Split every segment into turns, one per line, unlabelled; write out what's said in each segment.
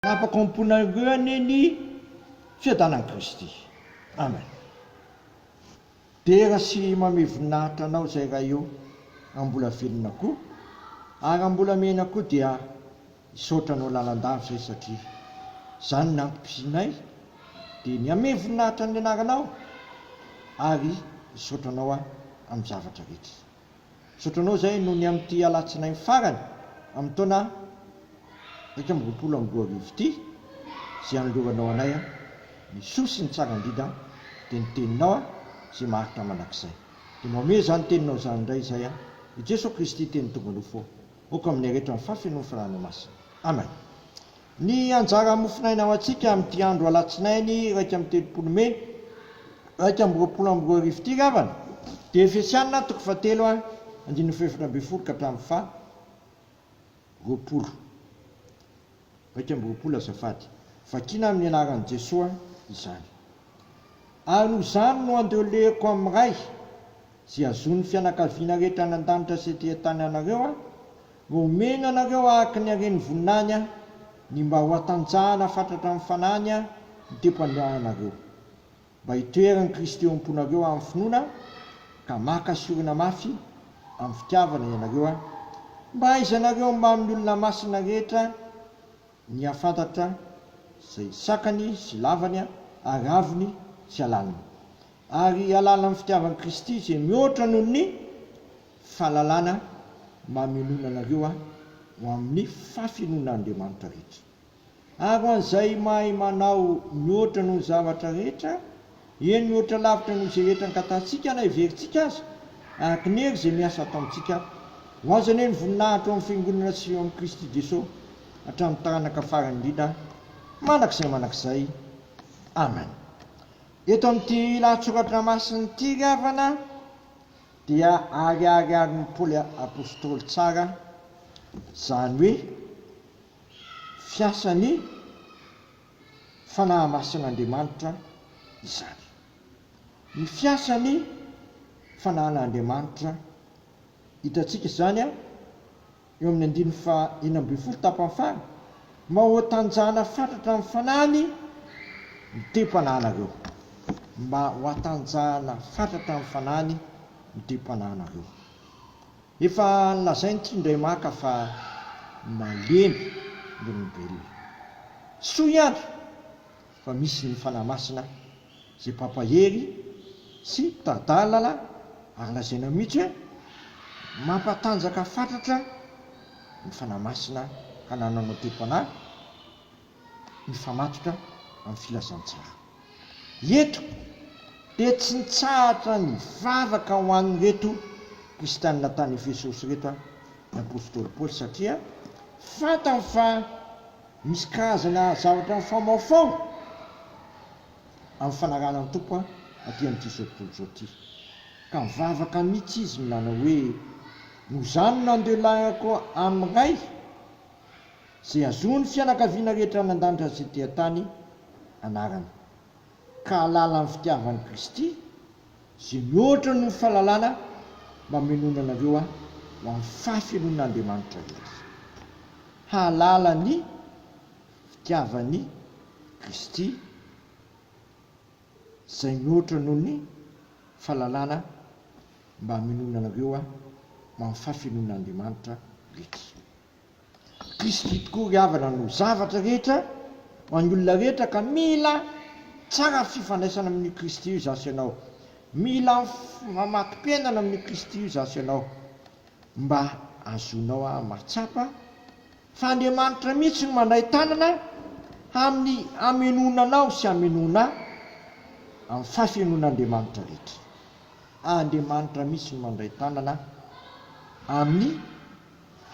napakomponareo ny fiadanan'i Kristy. Amen. Dera sy mame voninahitra anao zay raha io ambola velona koa, ary ambola mena koa dia isaotra anao lalandava zay satria zany nankimpisinay dia ny ame voninahitra ny anaranao ary isaotra anao amin'ny zavatra rehetra. Isaotra anao zay no ny amin'ity alatsinainy farany amin'ny taona 2024 ity zay anoloanao anay ny soa sy ny tsara indrindra dia ny teninao zay maritra manakizay. Dia nome zany teninao zany indray zay i Jesosy Kristy teny tombolofo oko amin'ny rehetra amin'ny fafenony faranomasina. Amen. Ny anjara mofinaina ao antsika amin'ity andro alatsinainy 1 Mey 2024 ity ravana dia Efesianina 3:7-20 ka hatramin'ny 20 20 azafady vakina amin'ny anaran'i Jesosy izany. Ary no zany no andeoleko amin'ny ray zay azon'ny fianakaviana rehetra nan-danitra sy ety tany anareo ho omena anareo araka ny hareny voninany ny mba ho atanjahana fatratra amin'ny fanany ny tempo-anareo mba hitoeran'i Kristy eo am-ponareo amin'ny finoana ka maka sorona mafy amin'ny fitiavana ianareo mba haizanareo mba amin'ny olona masina rehetra ny afantatra zay sakany sy lavany ary aviny sy alaliny, ary alala amin'ny fitiavan'i Kristy zay mihoatra noho ny fahalalana mamelona anareo ho amin'ny fahafinon'Andriamanitra rehetra. Ary an'izay mahay manao mihoatra noho ny zavatra rehetra, eny mihoatra lavitra noho izay rehetra nkatantsika na hiverintsika azy, araka ny hery zay miasa atao amintsika, ho azy anie ny voninahitra eo amin'ny fiangonana sy eo amin'ny Kristy Jesosy hatramin'ny taranaka farany indrindra manakizay. Amen. Eto amin'ity lahatsoratra masiny ity ravana dia ariary ny Paoly apôstôly tsara, zany hoe fiasany fanahy masin'Andriamanitra izany. Ny fiasany fanahan'Andriamanitra hitantsika zany eo amin'ny 9:12 tapany farany, mba ho tanjahana fatratra amin'ny fanahiny ny tempo-anareo, mba ho atanjahana fatratra amin'ny fanahiny ny tempo-anareo. Efa lazainy ity indray maka fa malemy olombelona soa ihany fa misy ny fanahy masina zay pampahery sy tadalala, ary lazaina mihitsy hoe mampatanjaka fatratra ny fanahy masina ka nananao tempo-anahy ny famatotra amin'ny filazantsara. Eto dia tsy nitsahatra ny vavaka ho an'ny reto kristianina tany Efesosy reto ny apôstôly Paoly satria fantany fa misy karazana zavatra mifamaofao amin'ny fanarana ny tompo aty amin'ity zao tontolo zao ity, ka mivavaka mihitsy izy minanao hoe no zany nandeolahako amin'ny ray zay azon'ny fianakaviana rehetra nan-danitra sy ety tany anarany, ka halala amin'ny fitiavan'i Kristy zay mihoatra noho ny fahalalana mba menona anareo ho amin'ny fahafinon'Andriamanitra rehetra. Halala ny fitiavan'i Kristy zay mihoatra noho ny fahalalana mba menona anareo ho amin'ny fahafinon'Andriamanitra rehetra. Kristy tokoa ry havana no zavatra rehetra ho an'ny olona rehetra, ka mila tsara fifandraisana amin'ny Kristy io zasy ianao, mila mamaky-piainana amin'ny Kristy io zasy ianao mba azonao mahatsapa fa Andriamanitra mihitsy no mandray tanana amin'ny amenonanao sy amenona amin'ny fahafinon'Andriamanitra rehetra. Andriamanitra mihitsy no mandray tanana amin'ny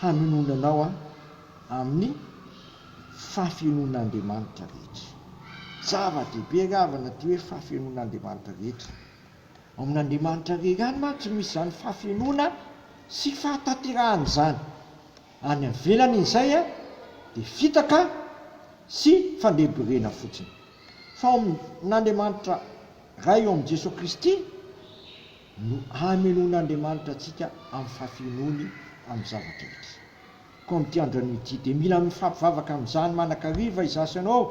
haminonanao amin'ny fahafinon'Andriamanitra rehetra. Zava-dehibe ravana ty hoe fahafinon'Andriamanitra rehetra. Ao amin'Andriamanitra rerany mantsy misy zany fahafinona sy fahatanterahany zany. Any avelany izay dia fitaka sy fandreborena fotsiny. Fa ao amin'Andriamanitra ray eo amin'ny Jesosy Kristy no hamelon'Andriamanitra antsika amin'ny fahafinony amin'ny zavatra rehetra. koa amin'ity androany ity dia mila mifampivavaka amin'izany manakariva izasanao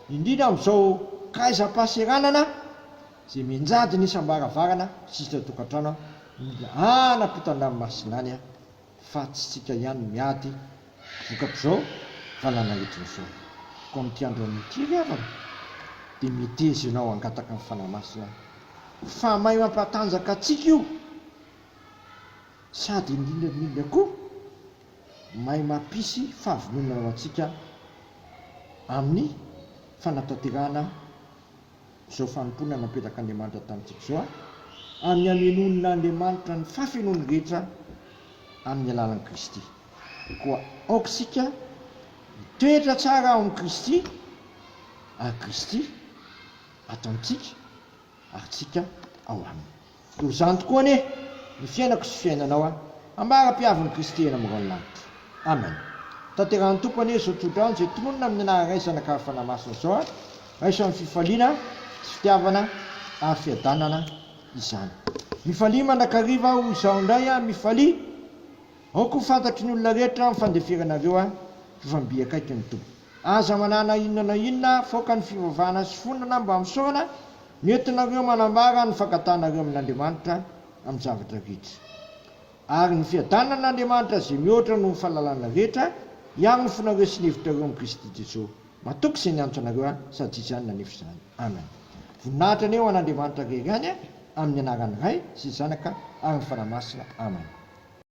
indrindra amin'izao kaizam-pahaseranana zay menjady ny isam-baravarana sisitra tokantrano napitana amin'ny masinany fa tsy tsika ihany miady vokatr''izao valana rehetranyzao koa amin'ity androany ity riavana dia miteza ianao angataka amin'ny fanamasina fa mahay mampatanjaka atsika io sady indrindrandrindra koa mahay mampisy fahavononana ao antsika amin'ny fanatanterahana izao fanompoana napetraka Andriamanitra tamintsika zao amin'ny amenon'Andriamanitra ny fafenony rehetra amin'ny alalan'i Kristy koa aokisika toetra tsara ao amin'ny Kristy ary Kristy ataontsika ary tsika ao aminy toy izany tokoa anie ny fiainako sy fiainanao ambara-piavin'ny Kristy eny amin'ny lanitra amen. Tanterahan'ny tompo anie zao tsotra ao zay tononona amin'ny anararaisana ka fanamasina zao raiso amin'ny fifaliana sy fitiavana ary fiadanana izany mifalia manakariva ho izao indray mifalia aoko fantatry ny olona rehetra mifandeferanareo fifambiakaiky ny tompo aza manana inona na inona foka ny fivavahana sy fonana mba misaorana nentinareo manambara ny fankatanareo amin'Andriamanitra amin'ny zavatra rehetra ary ny fiadanan'Andriamanitra zay mihoatra no fahalalana rehetra ihany ny fonareo sy nevitrareo amin'ny Kristy Jesosy matoky izay niantso anareo sady izany nanefy izany amen. Voninahitra aneo an'Andriamanitra rery any amin'ny anaran'ny Ray sy Zanaka ary ny fanamasina amen.